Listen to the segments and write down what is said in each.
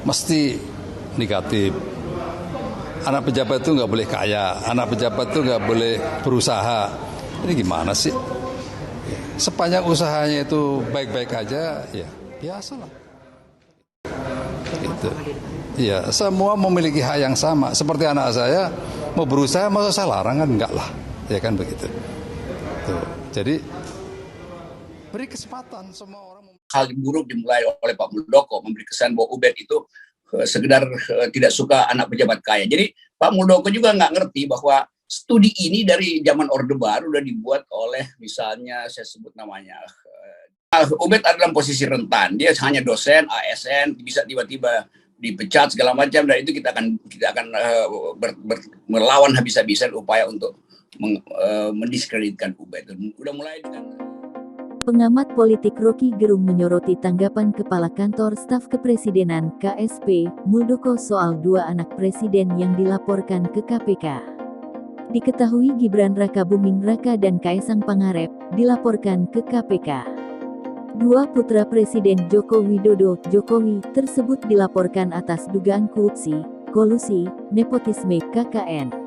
mesti negatif. Anak pejabat itu nggak boleh kaya, anak pejabat itu nggak boleh berusaha. Ini gimana sih? Sepanjang usahanya itu baik-baik aja, ya biasalah. Gitu. Iya, semua memiliki hak yang sama. Seperti anak saya mau berusaha, masa saya larang kan? Enggak lah, ya kan begitu. Tuh. Jadi beri kesempatan semua orang. Hal buruk dimulai oleh Pak Muldoko, memberi kesan bahwa Ubed itu sekedar tidak suka anak pejabat kaya. Jadi Pak Muldoko juga nggak ngerti bahwa studi ini dari zaman Orde Baru udah dibuat oleh, misalnya saya sebut namanya, Ubed ada dalam posisi rentan. Dia hanya dosen, ASN, bisa tiba-tiba dipecat segala macam, dan itu kita akan melawan habis-habisan upaya untuk mendiskreditkan Ubed. Udah mulai dengan Pengamat politik Rocky Gerung menyoroti tanggapan Kepala Kantor Staf Kepresidenan (KSP) Muldoko soal dua anak presiden yang dilaporkan ke KPK. Diketahui Gibran Rakabuming Raka dan Kaesang Pangarep dilaporkan ke KPK. Dua putra Presiden Joko Widodo, Jokowi, tersebut dilaporkan atas dugaan korupsi, kolusi, nepotisme, KKN.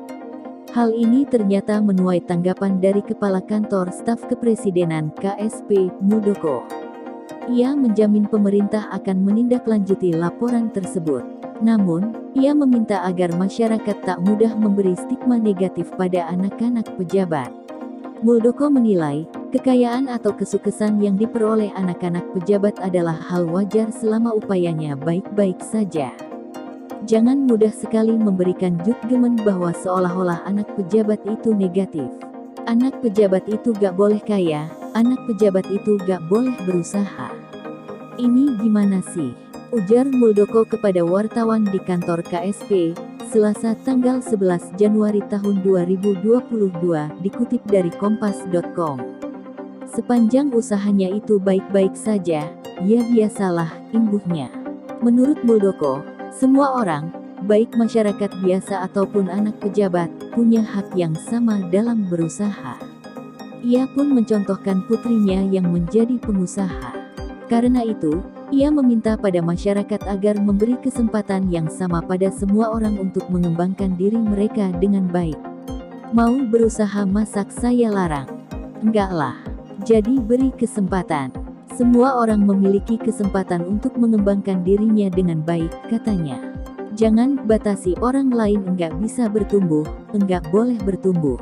Hal ini ternyata menuai tanggapan dari Kepala Kantor Staf Kepresidenan (KSP) Muldoko. Ia menjamin pemerintah akan menindaklanjuti laporan tersebut. Namun, ia meminta agar masyarakat tak mudah memberi stigma negatif pada anak-anak pejabat. Muldoko menilai, kekayaan atau kesuksesan yang diperoleh anak-anak pejabat adalah hal wajar selama upayanya baik-baik saja. Jangan mudah sekali memberikan judgement bahwa seolah-olah anak pejabat itu negatif. Anak pejabat itu gak boleh kaya, anak pejabat itu gak boleh berusaha. Ini gimana sih? Ujar Muldoko kepada wartawan di kantor KSP, Selasa tanggal 11 Januari tahun 2022, dikutip dari kompas.com. Sepanjang usahanya itu baik-baik saja, ya biasalah, imbuhnya. Menurut Muldoko, semua orang, baik masyarakat biasa ataupun anak pejabat, punya hak yang sama dalam berusaha. Ia pun mencontohkan putrinya yang menjadi pengusaha. Karena itu, ia meminta pada masyarakat agar memberi kesempatan yang sama pada semua orang untuk mengembangkan diri mereka dengan baik. Mau berusaha masak saya larang? Enggak lah. Jadi beri kesempatan. Semua orang memiliki kesempatan untuk mengembangkan dirinya dengan baik, katanya. Jangan batasi orang lain enggak bisa bertumbuh, enggak boleh bertumbuh.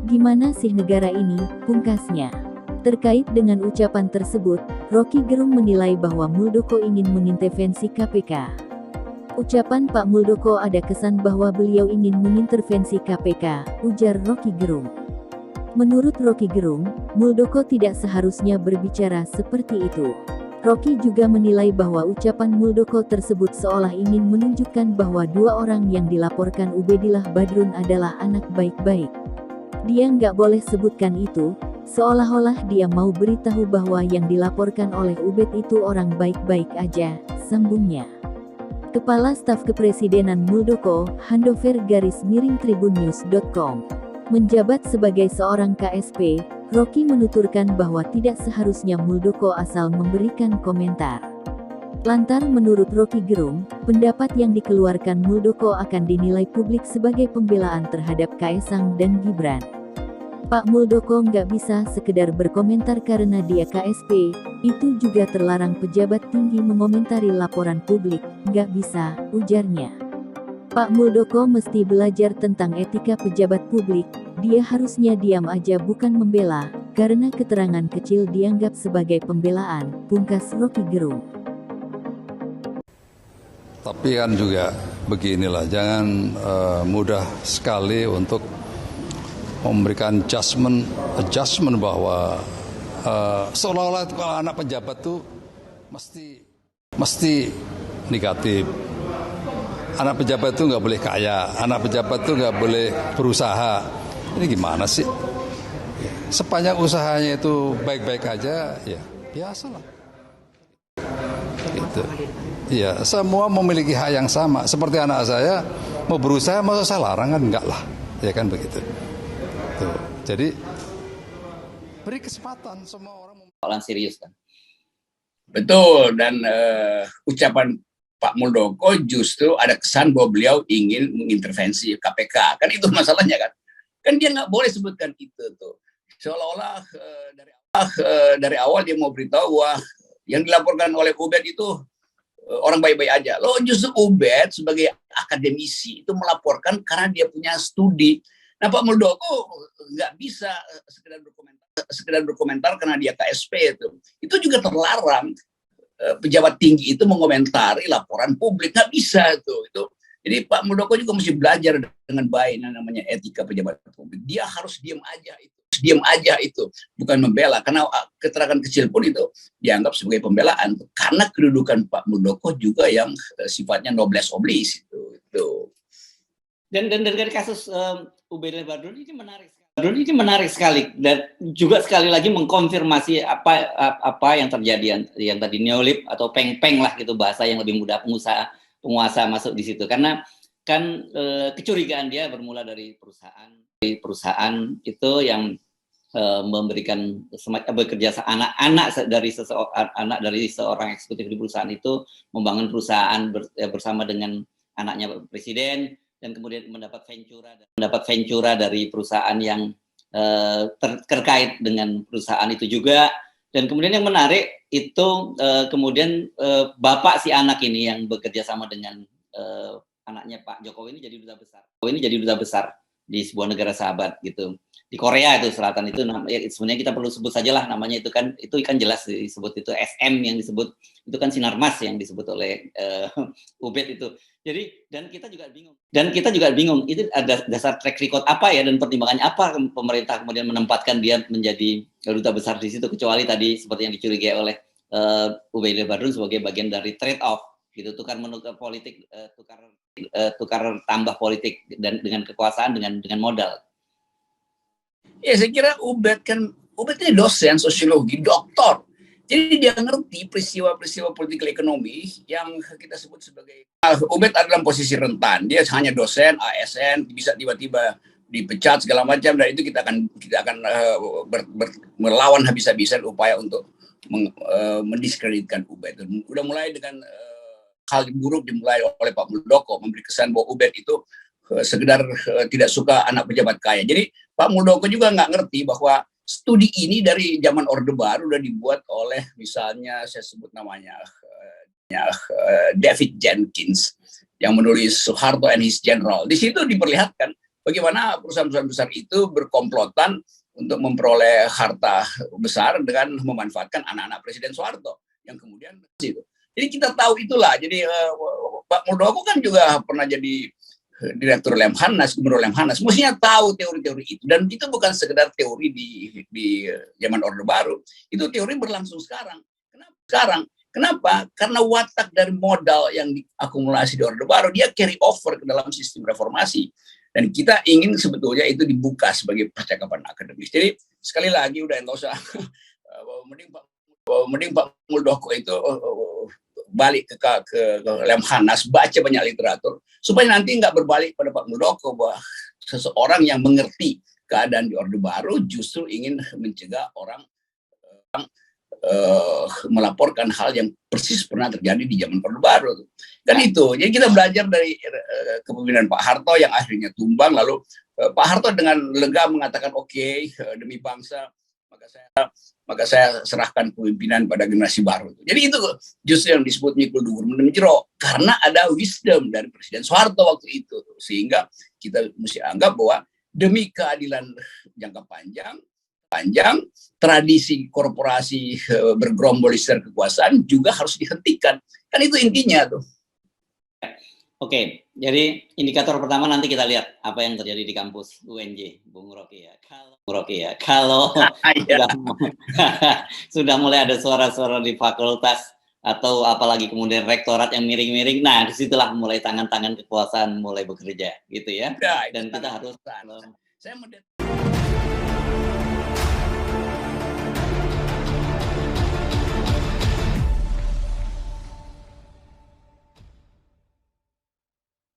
Gimana sih negara ini, pungkasnya. Terkait dengan ucapan tersebut, Rocky Gerung menilai bahwa Muldoko ingin mengintervensi KPK. Ucapan Pak Muldoko ada kesan bahwa beliau ingin mengintervensi KPK, ujar Rocky Gerung. Menurut Rocky Gerung, Muldoko tidak seharusnya berbicara seperti itu. Rocky juga menilai bahwa ucapan Muldoko tersebut seolah ingin menunjukkan bahwa dua orang yang dilaporkan Ubedillah Badrun adalah anak baik-baik. Dia nggak boleh sebutkan itu, seolah-olah dia mau beritahu bahwa yang dilaporkan oleh Ubed itu orang baik-baik aja, sambungnya. Kepala Staf Kepresidenan Muldoko, _tribunnews.com. Menjabat sebagai seorang KSP, Rocky menuturkan bahwa tidak seharusnya Muldoko asal memberikan komentar. Lantar menurut Rocky Gerung, pendapat yang dikeluarkan Muldoko akan dinilai publik sebagai pembelaan terhadap Kaesang dan Gibran. Pak Muldoko nggak bisa sekedar berkomentar karena dia KSP, itu juga terlarang pejabat tinggi mengomentari laporan publik, nggak bisa, ujarnya. Pak Muldoko mesti belajar tentang etika pejabat publik, dia harusnya diam aja bukan membela, karena keterangan kecil dianggap sebagai pembelaan, pungkas Rocky Gerung. Tapi kan juga beginilah, jangan mudah sekali untuk memberikan adjustment bahwa seolah-olah kalau anak pejabat tuh mesti negatif. Anak pejabat itu nggak boleh kaya, anak pejabat itu nggak boleh berusaha. Ini gimana sih? Sepanjang usahanya itu baik-baik aja, ya biasalah. Gitu. Iya, semua memiliki hak yang sama. Seperti anak saya mau berusaha, masa saya larang kan? Enggak lah, ya kan begitu. Tuh. Jadi beri kesempatan semua orang. Soalan serius kan. Betul, dan ucapan Pak Muldoko justru ada kesan bahwa beliau ingin mengintervensi KPK. Kan itu masalahnya kan. Kan dia nggak boleh sebutkan itu tuh. Seolah-olah dari awal dia mau beritahu bahwa yang dilaporkan oleh Ubed itu orang baik-baik aja. Loh, justru Ubed sebagai akademisi itu melaporkan karena dia punya studi. Nah, Pak Muldoko nggak bisa sekedar berkomentar karena dia KSP itu. Itu juga terlarang. Pejabat tinggi itu mengomentari laporan publik, nggak bisa itu. Jadi Pak Muldoko juga mesti belajar dengan baik namanya etika pejabat publik. Dia harus diam aja itu, bukan membela, karena keterangan kecil pun itu dianggap sebagai pembelaan karena kedudukan Pak Muldoko juga yang sifatnya noblesse oblige itu. Dan dari kasus Ubaid Badrun ini menarik sekali dan juga sekali lagi mengkonfirmasi apa yang terjadi yang tadi neolib atau peng-peng lah gitu, bahasa yang lebih mudah penguasa masuk di situ, karena kan kecurigaan dia bermula dari perusahaan itu yang memberikan bekerja anak dari seorang eksekutif di perusahaan itu membangun perusahaan bersama dengan anaknya presiden, dan kemudian mendapat ventura dari perusahaan yang terkait dengan perusahaan itu juga. Dan kemudian yang menarik itu kemudian bapak si anak ini yang bekerja sama dengan anaknya Pak Jokowi ini jadi duta besar di sebuah negara sahabat gitu, di Korea itu Selatan itu. Sebenarnya kita perlu sebut saja lah namanya, itu kan jelas disebut, itu SM yang disebut, itu kan Sinarmas yang disebut oleh Ubed itu. Jadi dan kita juga bingung itu ada dasar track record apa ya dan pertimbangannya apa pemerintah kemudian menempatkan dia menjadi duta besar di situ, kecuali tadi seperti yang dicurigai oleh Ubaid Badrun sebagai bagian dari trade off gitu, tukar menukar politik, tukar tambah politik dan dengan kekuasaan dengan modal. Ya, saya kira Ubed ini dosen sosiologi, doktor. Jadi dia ngerti peristiwa-peristiwa politik ekonomi yang kita sebut sebagai Ubed adalah dalam posisi rentan. Dia hanya dosen, ASN, bisa tiba-tiba dipecat segala macam, dan itu kita akan melawan habis-habisan upaya untuk mendiskreditkan Ubed. Udah mulai dengan hal buruk dimulai oleh Pak Muldoko, memberi kesan bahwa Ubed itu sekedar tidak suka anak pejabat kaya. Jadi Pak Muldoko juga nggak ngerti bahwa studi ini dari zaman Orde Baru udah dibuat oleh, misalnya saya sebut namanya David Jenkins yang menulis Soeharto and His General. Di situ diperlihatkan bagaimana perusahaan-perusahaan besar itu berkomplotan untuk memperoleh harta besar dengan memanfaatkan anak-anak Presiden Soeharto yang kemudian itu. Jadi kita tahu itulah. Jadi Pak Muldoko kan juga pernah jadi Direktur Lemhanas, Gubernur Lemhanas, mestinya tahu teori-teori itu. Dan itu bukan sekedar teori di zaman Orde Baru, itu teori berlangsung sekarang. Kenapa? Karena watak dari modal yang diakumulasi di Orde Baru, dia carry over ke dalam sistem reformasi. Dan kita ingin sebetulnya itu dibuka sebagai percakapan akademis. Jadi sekali lagi udah nggak usah, mending Pak Muldoko itu balik ke Lemhanas, baca banyak literatur, supaya nanti nggak berbalik pada Pak Muldoko bahwa seseorang yang mengerti keadaan di Orde Baru justru ingin mencegah orang melaporkan hal yang persis pernah terjadi di zaman Orde Baru. Kan itu. Jadi kita belajar dari kepemimpinan Pak Harto yang akhirnya tumbang, lalu Pak Harto dengan lega mengatakan oke, demi bangsa maka saya serahkan kepemimpinan pada generasi baru. Jadi itu justru yang disebut mikul duhur mendem jero, karena ada wisdom dari Presiden Soeharto waktu itu, sehingga kita mesti anggap bahwa demi keadilan jangka panjang tradisi korporasi bergerombol di sekitar kekuasaan juga harus dihentikan. Kan itu intinya tuh. Oke, jadi indikator pertama nanti kita lihat apa yang terjadi di kampus UNJ, Bung Rocky ya. Kalau sudah mulai ada suara-suara di fakultas atau apalagi kemudian rektorat yang miring-miring, nah disitulah mulai tangan-tangan kekuasaan mulai bekerja, gitu ya. Dan kita harus